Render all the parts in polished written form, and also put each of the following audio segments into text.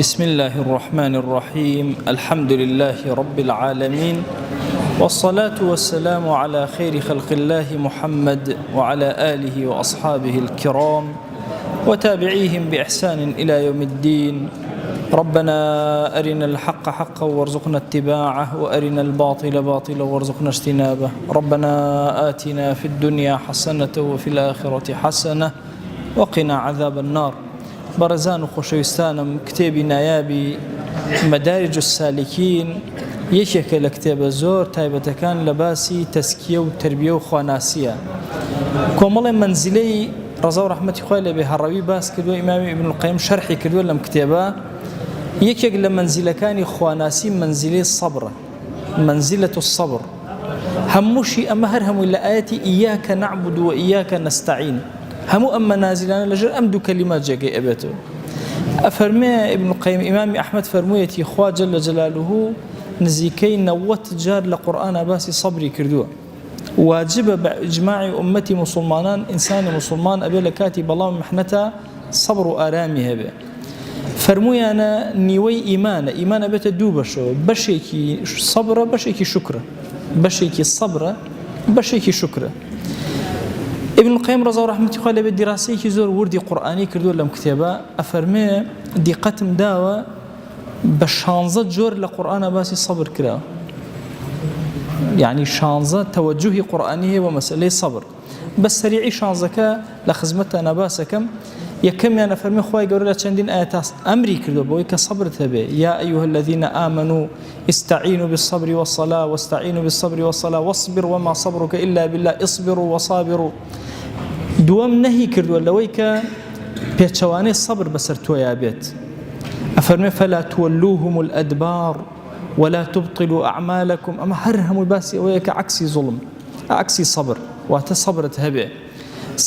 بسم الله الرحمن الرحيم. الحمد لله رب العالمين، والصلاة والسلام على خير خلق الله محمد وعلى آله وأصحابه الكرام وتابعيهم بإحسان إلى يوم الدين. ربنا أرنا الحق حقا وارزقنا اتباعه، وأرنا الباطل باطلا وارزقنا اجتنابه. ربنا آتنا في الدنيا حسنة وفي الآخرة حسنة وقنا عذاب النار. برزان خوشويستانم كتابي نایابی مدارج السالكين یەکێکە لە کتێبە زۆر تایبەتەکان لە باسی تەسکیە و تربیە و خواناسیە. کۆمەڵی منزلەی ڕەزا و ڕەحمەتی خوای لێبێ هەڕەوی باس کردووە، ئیمامی ابن القیم شەرحی کردووە لەم کتێبە. یەکێک لە منزلەکانی خواناسی منزلەی سەبرە، منزلة الصبر. هەمووشی ئەمە هەر هەمووی لە ئاەتی ئیاکە نەعبود و ئیاکە نەستەعین، هەموو ئەم مەنازلانە لەژێر ئەم دوو کەلیمات جێگەی ئەبێتەوە. ئەفەرمێ ابن القیم ئیمامی ئەحمەد فەرموویەتی خوا جەل جەلالوه نزیکەی 90 جار لە قورئانە باسی سەبری کردووە. واجبە بە ئیجماعی ئومەتی موسڵمانان ئینسانی موسڵمان ئەبێ لە کاتی بەڵام محنەتە سەبر و ئارامی هەبێ. فەرموویانە نیوەی ئیمانە، ئیمان ئەبێتە دوو بەشەوە، بەشێکی سەبرە بەشێکی شوکرە، بەشێکی سەبرە بەشێکی شوکرە. ابن القیم ڕەزا و ڕەحمەتی خوا لێبێ دیراسەیەکی زۆر وردی قورئانی کردووە لەم کتێبە. ئەفەرمێ دیقەتم داوە بە 16 جۆر لە قورئانە باسی سەبر کراوە، یعنی 16 تەوەجوهی قورئانی هەیە بۆ مەسەلەی سەبر. بە سەریعی 16کە لە خزمەتتان نەباسەکەم. یەکەمیان ئەفەرمێ خوای گەورە لە چەندین ئاەتا ئەمری کردووە بۆی کە سەبرت هەبێ. یا ئەیها الذین آمنوا استعینوا بالصبر والصلاة واستعینوا بالصبر والصلاة واصبر وما صبرك إلا بالله اصبروا وصابروا. دووەم نەهی کردووە لەوەی کە پێچەوانەی سەبر بەسەر تۆیا بێت. ئەفەرمێ فلا تولوهم الأدبار ولا تبطلوا أعمالكم. ئەمە هەر هەمووی باسی ئەوەیە کە عەکسی زوڵم، عەکسی سەبر، واتە سەبرت هەبێ.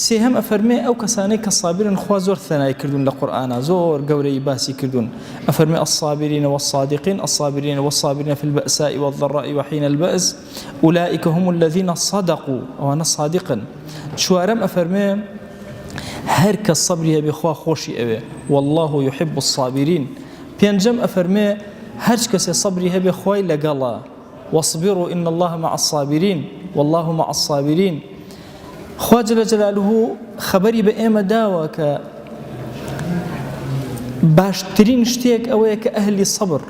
سێهەم ئەفەرمێ ئەو کەسانەی کە سابرن خوا زۆر ثەنای کردوون لە قورئانە، زۆر گەورەی باسی کردوون. ئەفەرمێ الصابرين والصادقين الصابرين والصابرين في البأساء والضراء وحين البأس أولئك هم الذين صدقوا وأنا صادقا. چوارەم ئەفەرمێ هەر کەس سەبری هەبێ خوا خۆشی ئەوێ، والله يحب الصابرين. پێنجەم ئەفەرمێ هەر کەسێ سەبری هەبێ خوای لەگەڵا، واصبروا إن الله مع الصابرين والله مع الصابرين. خوا جل جلاله خبری بە ئێمە داوە کە باشترین شتێک ئەوەیە کە ئەهلی سەبر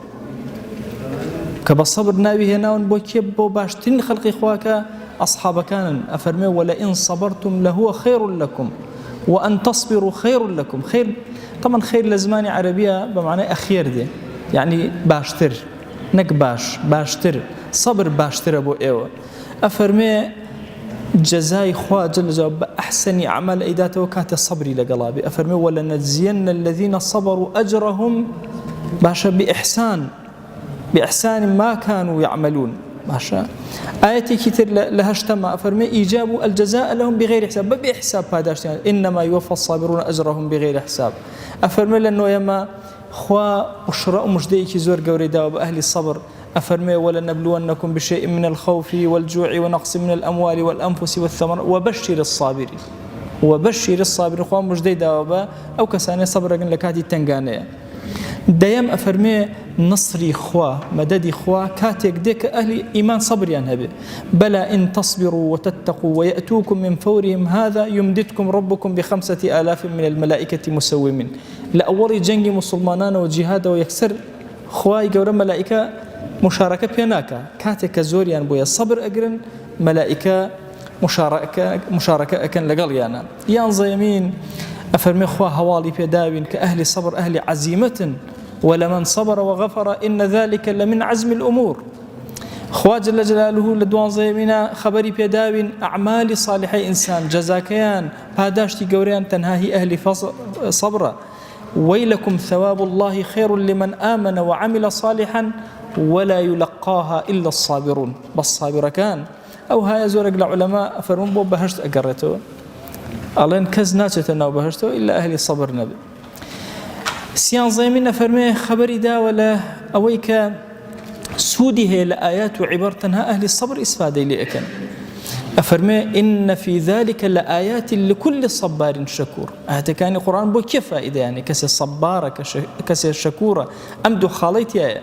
کە بە سەبر ناوی هێناون بۆ کێ؟ بۆ باشترین خەڵقی خوا کە ئەصحابەکانن. ئەفەرمێ ولئن صبرتم لهو خير لكم وأن تصبروا خير لكم. خير طبعا خير لە زمانی عەرەبیە بە معنای ئەخێر دێ، یعنی باشتر، نەک باشتر. سەبر باشترە بۆ ئێوە. ئەفەرمێ جزای خوا جل جلاله بأحسن أعمال ئەیداتەوە کاتێ سەبری لەگەڵا بێ. ئەفەرمێ ولنجزين الذين صبروا أجرهم باشە بإحسان ما كانوا يعملون. باشە ئاەتێکی تر لە هەشتەمە ئەفەرمێ إيجاب الجزاء لهم بغير حساب، بحساب پاداشتیان إنما يوفى الصابرون أجرهم بغير حساب. ئەفەرمێ لە نۆیەمە خوا بشرە و مژدەیەکی زۆر گەورەی داوە بە ئەهلی سەبر. أفرمي ولنبلونكم بشيء من الخوف والجوع ونقص من الأموال والأنفس والثمرات وبشر الصابرين. وبشر الصابرين خوان مجدي داوبا أو كساني صبرقن لكاتي تنقانية. دايم أفرمي نصري خوا مددي خوا كاتيك ديك أهل إيمان صبريان هبي. بلى إن تصبروا وتتقوا ويأتوكم من فورهم هذا يمددكم ربكم ب5000 من الملائكة مسومين. لأول جنگي مسلمانان وجهاد ويكسر خواي قورا ملائكة مشاركة بيناكا كاتك زوريان بويا صبر أجرن ملائكة مشاركة أكن لقليانا يانزا يمين. أفرمي خوا هوالي بيداوين كأهل صبر أهل عزيمة ولمن صبر وغفر إن ذلك لمن عزم الأمور. خوا جل جلاله لدوان زيمينا خبري بيداوين أعمال صالحي إنسان جزاكيان باداشتي قوريان تنهاهي أهل صبر. ويلكم ثواب الله خير لمن آمن وعمل صالحا ولا يلقاها إلا الصابرون. بس صابر كان أو هاي زورق العلماء فرمون بو بهشت أقرته ألين كز ناتشتنا وبهشته إلا أهل الصبر نبي. سيان زيمين فرميه خبري دا ولا أويك سودي هي لآيات وعبارتها أهل الصبر إسفادي لأكن. أفرمي إن في ذلك لآيات لكل صبار شكور. هذا كان القرآن بو كيف إذا يعني كسي صبارة كسي شكورة أمدو خاليت يا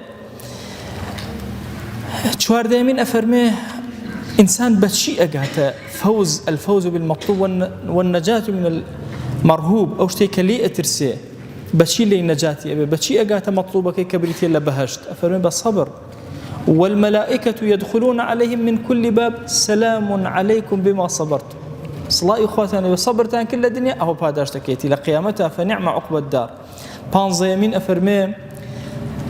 شوار دايمين أفرمي إنسان بشيء أقاته الفوز بالمطلوب والنجاة من المرهوب أو شتيك لي أترسيه بشيء لي نجاتي أبي بشيء أقاته مطلوبة كي كبريتي إلا بهشت. أفرمي بالصبر والملائكة يدخلون عليهم من كل باب سلام عليكم بما صبرتم. صلاة إخواتنا بصبرتان كل الدنيا أهو باداشتكيتي لقيامتها فنعم عقب الدار. بانزيمين أفرمي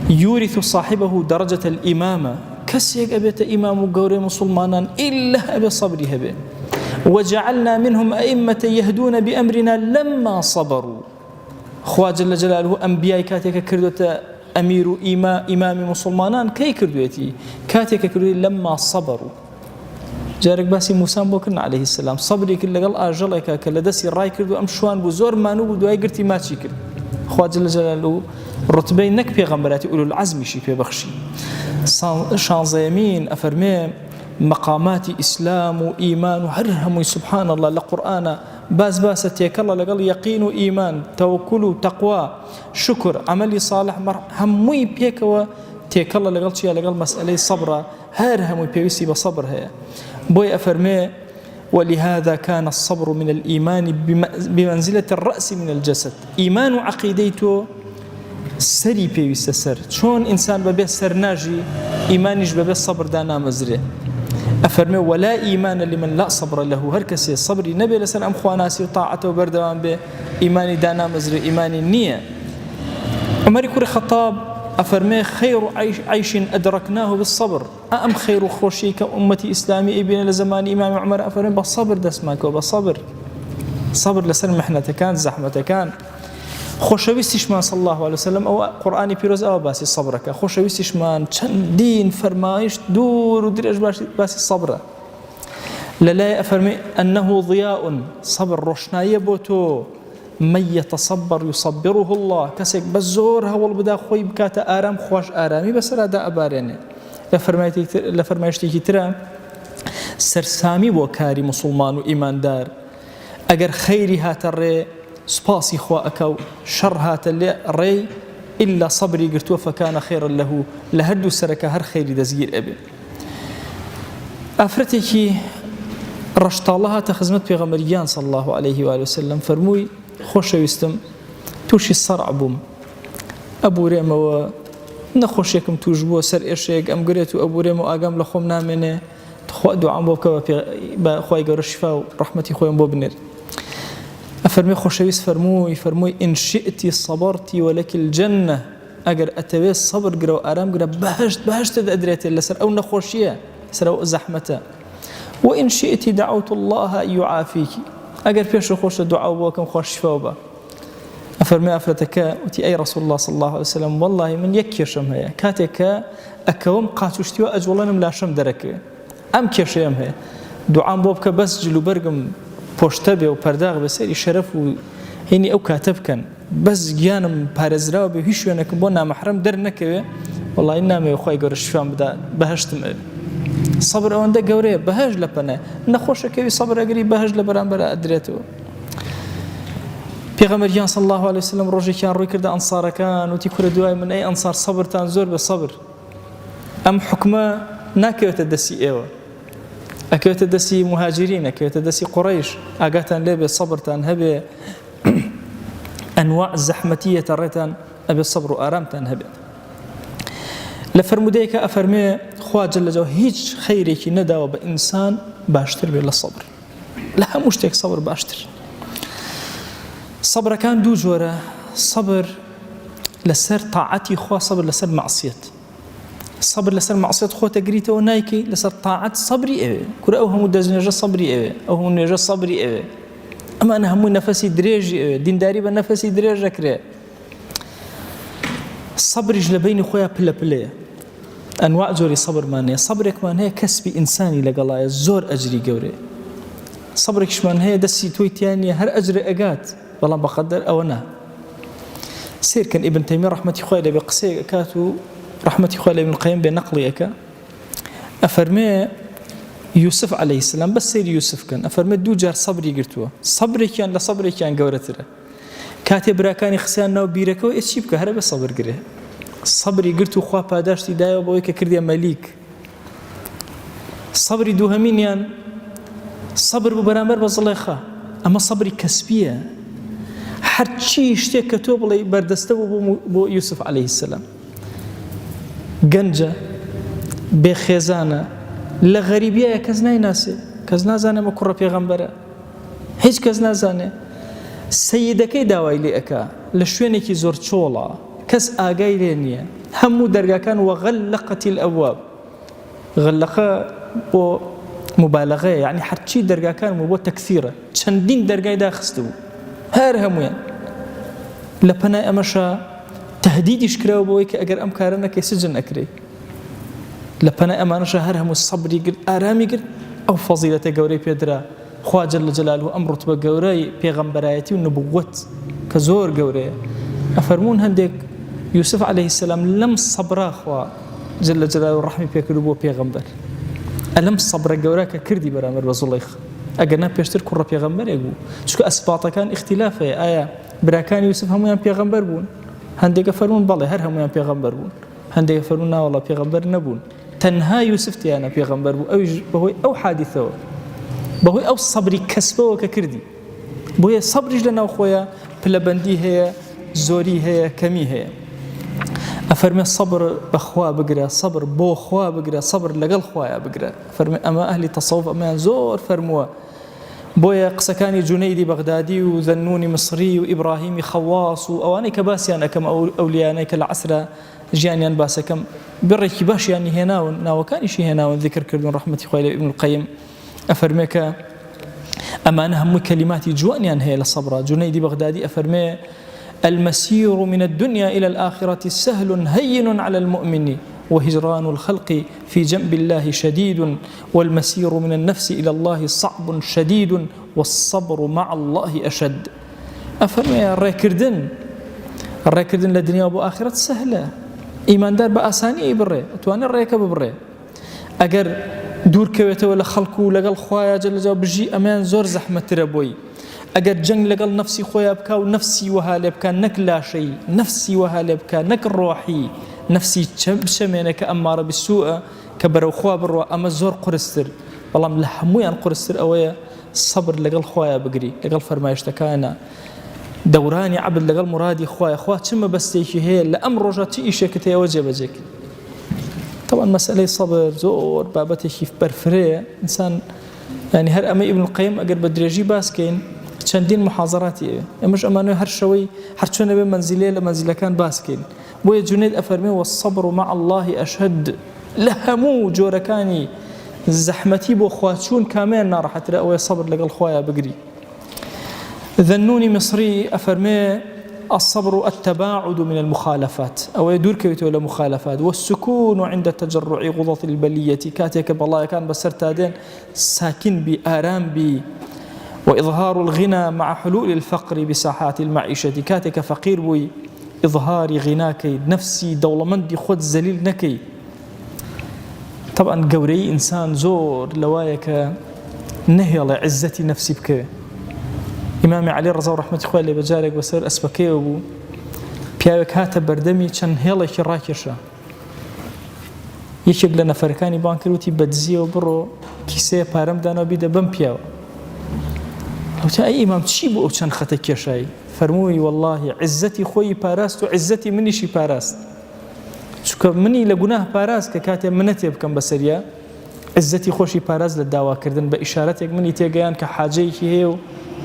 يورث صاحبه درجة الإمامة كسيك أبيت إمام قوري مسلمانا إلا أبي صبري هبه وجعلنا منهم أئمة يهدون بأمرنا لما صبروا. خوا جل جلاله أنبياء كاتك كردوة أمير إمام مسلمانان كي كردويتي كاتك كردويتي لما صبروا. جارك باسي موسى بوكرنا عليه السلام صبري كل قال أجلك كلا دسي راي كردو أمشوان بزور مانو بدواي قرتي ما تشي كرد. خوا جل جلاله رتبين نك بيغمبراتي أولو العزم شي بيبخشي. شانزيمين أفرمي مقامات إسلام وإيمان وهرهم سبحان الله لقرآن باس تيكلا لقال يقين وإيمان توكل تقوى شكر عملي صالح هموي بيكوا تيكلا لقال شيء لقال مسألة صبر هرهم بيوسي بصبر هي بوي أفرمي ولهذا كان الصبر من الإيمان بمنزلة الرأس من الجسد. إيمان وعقيدته سري بيوسي سر شون إنسان ببيه سر ناجي إيمانيش ببيه الصبر دانا مزري. أفرمي ولا إيمان لمن لا صبر له هركسي صبري نبي لسن أم خواناسي وطاعته وبردوان به إيماني دانا مزري إيماني النية. عمر كوري خطاب أفرمي خير عيش أدركناه بالصبر أم خير خوشيك أمتي إسلامي إبن لزمان إمام عمر. أفرمي بالصبر دسماك وبالصبر صبر لسن محنة كان زحمة كان خوشويستشمان صلى الله عليه وسلم أو قرآني بيروز أو باسي صبرك خوشويستشمان دين فرمايش دور ودرج باسي صبره للا أفرمي أنه ضياء صبر روشناية بوتو من يتصبر يصبره الله كسك بزورها والبدا خوي بكاتا آرام خوش آرامي بس لا دا أباريني لفرمايشتي ترى سرسامي وكاري مسلمان وإيمان دار أجر خيري هاتري سباسي خواك شر هات اللي ري إلا صبري قرتوا فكان خيرا له لهدو سرك هر خيري دزير أبي أفرتكي رشت الله تخزمت بغمريان صلى الله عليه وآله وسلم فرموي خوش ويستم توشي الصرع بوم أبو ريما نخوشيكم توجبوا سر إرشيك أم قريتوا أبو ريما أقام لخوم نامنه تخوأ دعام بوكا بخواي قرر الشفاء ورحمتي خويا بوبنر. أفرمي خوشويس فرموي إن شئتي صبرتي ولك الجنة أجر أتوي صبر قرأ وآرام قرأ بهشت أدريتي لسر أو نخوشية سر أو زحمته وإن شئتي دعوت الله أن يعافيك أجر فيش خوش دعاء وكم خوش شفاوبا. أفرمي أفرتك وتي أي رسول الله صلى الله عليه وسلم والله من يكيشم هي كاتك أكوم قاتوشتي وأجولنا ملاشم درك أم كيشم هي دعاء بوبك بس جلو برقم پشتبه و پرداغ بسری شرف و هینی او کاتب کن بس گیانم پارزراو به هیچ ونکم با نامحرم در نکوه والله این نامه خوای گور شفام بدا بهشتم صبر اونده گوره بهج لپنه نخوشه کوي صبر اگری بهج لبران برا ادریتو. پیغمبر صلی الله علیه وسلم روزی کان روی کرده انصار کان و تی کور دوای من ای انصار صبر تان زور به صبر ام حکمه نکوت دسی ایوه أكيد دسي مهاجرين أكيد دسي قريش أجتن لبي صبرتن هبي أنواع زحمتية ريتن أبي الصبر آرامتن هبي لفرموديك أفرمي خوا جل جو هيج خيرك نداو بإنسان باشتر بلا الصبر لا مشتك صبر باشتر صبر كان دو جورة صبر لسر طاعتي خوا صبر لسر معصية صبر لسر معصية خو تقريته ونايكي لسر طاعت صبري إيه كل أوهم دزنجة صبري إيه أوهم نجة صبري إيه أما أنا هم نفسي دريج إيه دين داري بنفسي دريج كره صبر جلبين خويا بلا أنواع زوري صبر مانه صبرك مانه كسب إنساني لقلايا زور أجري جوري صبرك مانه دسي تويتياني هر أجر أجات والله بقدر أو أنا سير كان ابن تيمية رحمة خويا بقصي كاتو رحمة خويا ابن القيم بنقليك أفرمي يوسف عليه السلام بس سير يوسف كان أفرمي دو جار صبري قرتوا صبري كان لصبري كان قورتره كاتب راكاني خسان ناو بيركو إيش يبكى هرب صبر قره صبري قرتوا خوا باداشتي دايو بويك كرديا مليك صبري دوهمين يعني صبر ببرامبر بزليخا أما صبري كسبية هرچی شتێک کە تۆ بڵێ بەردەستەوە بۆ یوسف عليه السلام گەنجە بێخێزانە لە غەریبیایە کەس نایناسێ کەس نازانێ مە کوڕە پێغەمبەرە هیچ کەس نازانێ سەیدەکەی داوای لێ ئەکا لە شوێنێکی زۆر چۆڵە کەس ئاگای لێ نییە هەموو دەرگاکان وەغەلقەتی الأبواب غەلقە بۆ مبالغەیە یعنی هەرچی دەرگاکان بۆ تەکثیرە چەندین دەرگای داخستبوو هەر هەموویان لە پەنای ئەمەشە تهدیدیش کراوە بۆی کە ئەگەر ئەم کارە نەکەی سجن ئەکرێ لە پەنای ئەمانەشە هەر هەموو سەبری کرد ئارامی کرد ئەو فەزیلەتە گەورەی پێدرا خوا جەل جەلالوه ئەم ڕوتبە گەورەی پێغەمبەرایەتی و نبووەت کە زۆر گەورەیە ئەفەرموون هەندێک یوسف عليه السلام لەم سەبرا خوا جەل جەلالوه ڕەحمی پێکرد بۆ پێغەمبەر ئەلەم سەبرە گەورە کە کردی بەرامبەر بە زوڵەیخ ئەگەرنا پێشتر کوڕە پێغەمبەرێک بوو چونکە ئەسباتەکان اختلافەیە ئایا براکانی یوسف هەمویان پێغەمبەر بوون هەندێکە فەرموون بەڵێ هەر هەمویان پێغەمبەر بوون هەندێکە فەرموون ناوەڵا پێغەمبەر نەبوون تەنها یوسف تیانە پێغەمبەر بوو ئەویش بەهۆی ئەو حادیثەوە بەهۆی ئەو سەبری کەسبەوە کە کردی بۆیە سەبریش لەناو خۆیە پلەبەندی هەیە زۆری هەیە کەمی هەیە ئەفەرمێ سەبر بەخوا بگرە سەبر بۆ خوا بگرە سەبر لەگەڵ خوایە بگرە فەرمێ ئەمە ئەهلی تەسەوف ئەمەیان زۆر فەرمووە بۆیە قسەکانی جونەیدی بەغدادی و زەنونی مصری و ئیبراهیمی خەواس و ئەوانەی کە باسییان ئەەکەم ئەولیانەی کە لە عەسرە ژیانیان باسەکەم بڕێکی باشیانی هێناون ناوەکانیشی هێناون ذکر کردون ڕەحمەتی خوای لە ئیبن القەیم ئەفەرمێ کە ئەمانە هەمووی کەلیماتی جوانیان هەیە لە سەبرا جونەیدی بەغدادی ئەفەرمێ المسير من الدنيا إلى الآخرة سهل هين على المؤمن وهجران الخلق في جنب الله شديد والمسير من النفس إلى الله صعب شديد والصبر مع الله أشد أفرمي الركردن للدنيا وآخرة سهلة إيمان دار بأساني بري أتواني الريكة ببري أجر دور كويته ولا خلقه لقل خوايا جل جلاله بجي أمان زور زحمة ربوي أجر جنگ لقل نفسي خويا بكا ونفسي وهالي بكا نك لا شيء نفسي وهالي بكا نك الروحي نفسي شمينك أمارة بالسوء كبرو خوا بروا أما زور قرستر والله ملحمويان قرستر أويا صبر لقل خوايا بقري لقل فرمايشتكانا دوراني عبد لقل مرادي خوايا تم بستيكي هي لأمر رجاتي إيشيكتي وجبجك طبعا مسألة صبر زور بابتي كيف برفرية إنسان يعني هر أمي ابن القيم أقر بدريجي باسكين چەندین محاضراتی ئەمەش ئەمانوێ هەر شەوەی هەر چۆنە بێ منزیلێ لە منزیلەکان باسکەین بۆیە جونەید ئەفەرمێ والصبر مع الله أشد لە هەموو جۆرەکانی زەحمەتی بۆ خواچوون کامیان ناڕەحەترە ئەوەیە سەبر لەگەڵ خۆیان بگری ذەنونی مصری ئەفەرمێ الصبر التباعد من المخالفات أو يدور كويتو إلى مخالفات والسكون عند تجرع غضط البلية كاتك بالله كان بسرتادين ساكن بآرام بي وإظهار الغنى مع حلول الفقر بساحات المعيشة كاتك فقير بوي إظهار غناك نفسي دولمندي خود زليل نكي طبعا قوري إنسان زور لوايك نهي عزتي نفسي بك إمام علي رضا رحمة الله اللي بجارك بسر أسبكيه وبو بياوك هاتا بردمي چەند هێڵێکی ڕاکێشە یەکێک لە نەفەرەکانی بان کردوتی بەدزیەوە بڕۆ کیسەیە پارەم دانەوە بیدە بەم پیاوە وتە ئەی ئیمام چی بوو ئەو چەند خەتە کێشایی فەرمووی والله عزەتی خۆی پاراست و عزەتی منیشی پاراست چونکە منی لە گوناه پاراست کە کاتێ منەتێ بکەم بەسەریە عزەتی خۆشی پاراست لە داواکردن بە ئیشارەتێک منی تێگەیان کە حاجەیەکی هەیە و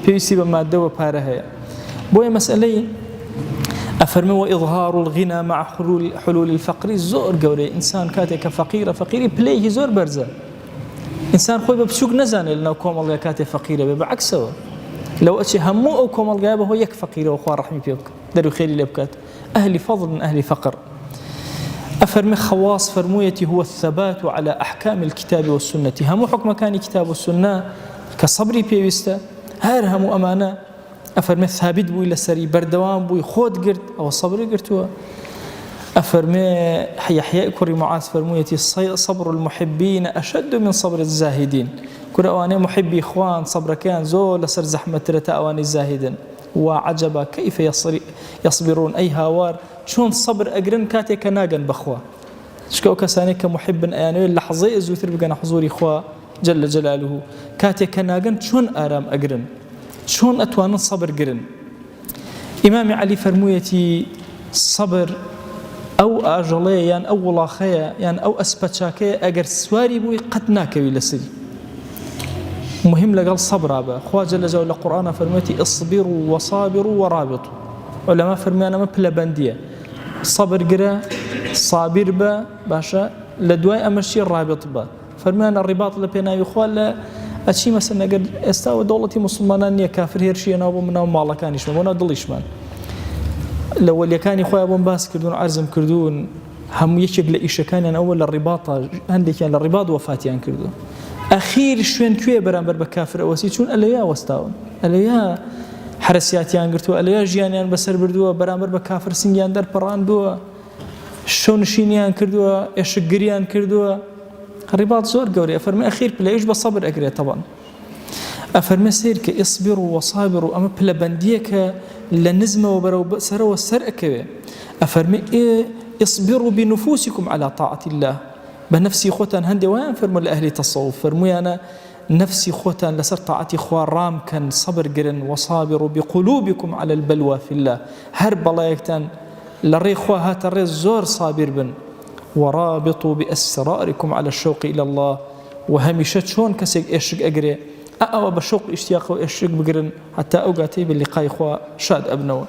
پێویستی بە مادەوە پارە هەیە بۆیە مەسئلەی أفرمي وإظهار الغنى مع حلول الفقر زور قوري إنسان كاتك فقيري بليه زور برزة إنسان خوي ببسوق نزاني لأنه كومل كاتي فقيرة بعكسه لو أشي همو أو كومل غيابه هو يك فقيرة وأخوة رحمي بيبك دارو خيري لبكات أهل فضل من أهل فقر أفرمي خواص فرمويتي هو الثبات على أحكام الكتاب والسنة همو حكم كان كتاب والسنة كصبري بيوستا هار همو أمانة أفرمي ثابت بوي لسري بردوام بوي خود قرد أو صبري قرتوا أفرمي يحيى كوري معاذ فرمويتي صبر المحبين أشد من صبر الزاهدين. كل أواني محبي إخوان صبر كان زول لسر زحمة رتا أواني الزاهدين. وعجبا كيف يصبرون أي هاوار شون صبر أجرن كاتي كناجن بخوا شكو كساني كمحب يعني اللحظة زوتر بقنا حضور إخوة جل جلاله كاتي كناجن شون آرام أجرن شون أتوان صبر جرن. إمام علي فرمويتي صبر أو أجلي يعني أو ولاخية يعني أو أسبتشاكي أجر سواري بوي قد ناكوي لسري مهم لقال صبر أبا خوا جل جلاله القرآن فرمويتي اصبروا وصابروا ورابطوا. علماء فرميانا ما بلا بندية صبر قرا صابر با باشا لدواي أمشي الرابط با. فرميانا الرباط لبينا يخوال لا أشي مثلا قد استوى دولتي مسلمان يا كافر هيرشي أنا أبو منا وما الله كان يشمان وانا ضل يشمان لو اللي كان يخوي أبو باس كردون عرزم كردون هم يشق لإيش كان أنا أول الرباط عندي كان الرباط وفاتي عن كردون أخير شوين كوي برامبر بكافر أوسي شون أليا وستاون أليا حرسياتيان قرتوا أليا جيانيان بسر بردوا برامبر بكافر سنجيان در براندوا شون شينيان كردوا إشقريان كردوا الرباط زور قوري. أفرمي أخير بلايش بصبر أقري طبعا. أفرمي سيرك اصبروا وصابروا أما بلا بنديك لنزمة وبرو سر والسر أكوي. أفرمي اصبروا بنفوسكم على طاعة الله بنفسي خوتان هندي وين فرموا لأهل تصوف فرموا أنا نفسي خوتان لسر طاعتي خوار رام كان صبر قرن وصابروا بقلوبكم على البلوى في الله هرب الله يكتان لري خوا هات الري زور صابر بن ورابطوا بأسراركم على الشوق إلى الله وهمشت شون كسيك إشق أقري أو بشوق اشتياق وإشق بقرن حتى أوقاتي باللقاء إخوة شاد أبنوا.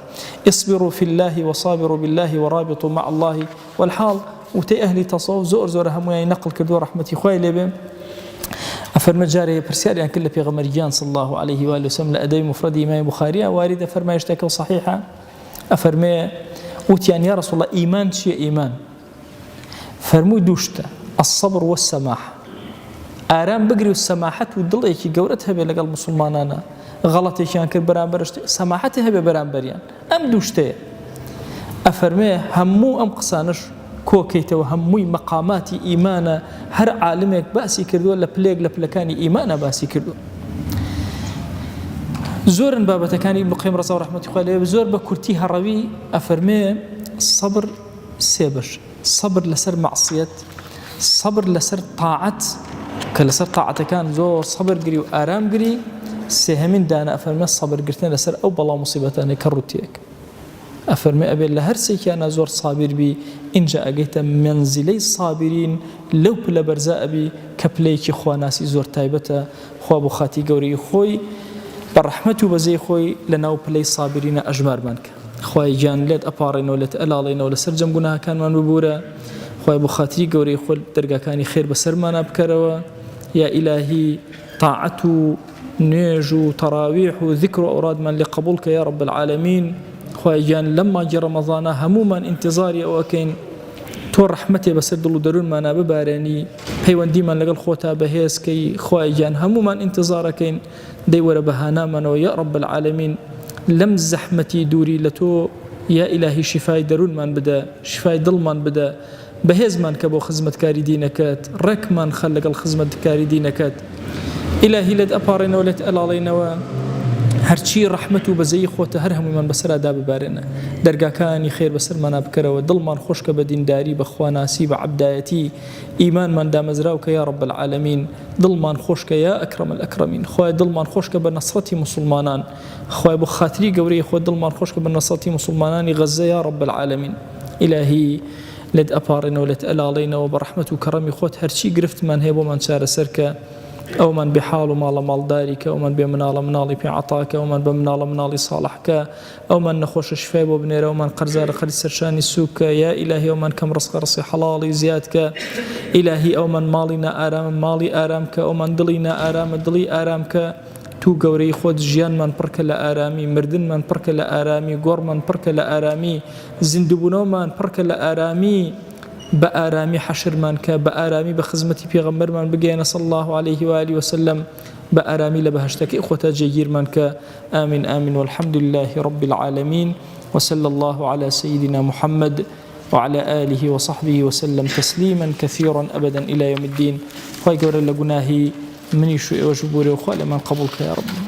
اصبروا في الله وصابروا بالله ورابطوا مع الله والحال وتي أهلي تصوف زور همويا نقل كردو رحمتي خوي لبي. أفرم جاري برسالي عن كل بيغمريان صلى الله عليه وآله وسلم لأدي مفرد إمام بخاري واردة فرما يشتكي صحيحة. أفرمي وتيان يا رسول الله إيمان شيء إيمان فرمو دوشتا الصبر والسماح آرام بقري والسماحة والدل يكي قورتها بلقى المسلمانانا غلطي كان كر برامبر سماحتها ببرامبريان أم دوشتا. أفرمي همو أم قصانش كوكيته وهموي مقاماتي إيمانا هر عالمك باسي كردو لبليق لبلكاني إيمانا باسي كردو. زور بابا كان ابن القيم رضي الله عنه زور بكرتي هروي. أفرمي الصبر سيبش صبر لسر معصية صبر لسر طاعة كلسر طاعة كان زور صبر قري وآرام قري سهمين دانا. أفرمي الصبر قرتين لسر أو بلا مصيبتان كروتيك. أفرمي أبي الله هرسي كان زور صابر بي إن جاء جيت منزلي الصابرين لو بلا برزاء بي كبليك خواناسي زور تايبته خو أبو خاتي قوري خوي برحمته بزي خوي لناو بلي صابرين أجمار منك خوي جان ليت أبارين ولت ألالين ولا سرجم قناها كان من ببورة خوي أبو خاتي قوري خول درجة كاني خير بسر ما نبكروا يا إلهي طاعته نيجو تراويح وذكر أوراد من لقبولك يا رب العالمين. خويجان لما جاء رمضان هموما انتظاري أو أكين تور رحمتي بسد الله درون ما أنا بباراني هيوان ديما لقل خوتا بهيس كي خويجان هموما انتظاركين ديور بهانا من ويا رب العالمين لم زحمتي دوري لتو يا إلهي شفاي درون من بدا شفاي ضل من بدا بهيز من كبو خزمة كاري دينكات رك من خلق الخزمة كاري دينكات إلهي لد أبارنا ولد ألالينا هرچی رحمت و بزی خوت هر همو من بسر آداب بارنا درجا كاني خير بسر من أبكره ودل من خوشك بدين داري بخواناسي بعبدايتي إيمان من دام زراوك يا رب العالمين دل من خوشك يا أكرم الأكرمين خوي دل من خوشك بنصرتي مسلمانان خوي بخاطري قوري خوي دل من خوشك بنصرتي مسلمانان غزة يا رب العالمين. إلهي لد أبارنا ولد ألالينا وبرحمة وكرمي خوت هرشي قرفت من هيبو من شار سركة أو من بحال مال دارك أو من بمنال منالي في عطاك أو من بمنال منالي صالحك أو من نخوش شفاي وبنير أو من قرزار خلي سرشاني السوك يا إلهي أو من كم رزق رصي حلالي زيادك إلهي أو من مالنا آرام مالي آرامك أو من دلينا آرام دلي آرامك تو قوري خود جيان من برك لآرامي مردن من برك لآرامي قور من برك لآرامي زندبونو من برك لآرامي بآرامي حشر منك بآرامي بخزمتي بيغمر من بقينا صلى الله عليه وآله وسلم بآرامي لبهشتك إخوة جير منك آمين آمين والحمد لله رب العالمين وصلى الله على سيدنا محمد وعلى آله وصحبه وسلم تسليما كثيرا أبدا إلى يوم الدين. خواهي قبر الله قناهي مني شوئ وجبوري وخوالي من قبولك يا رب.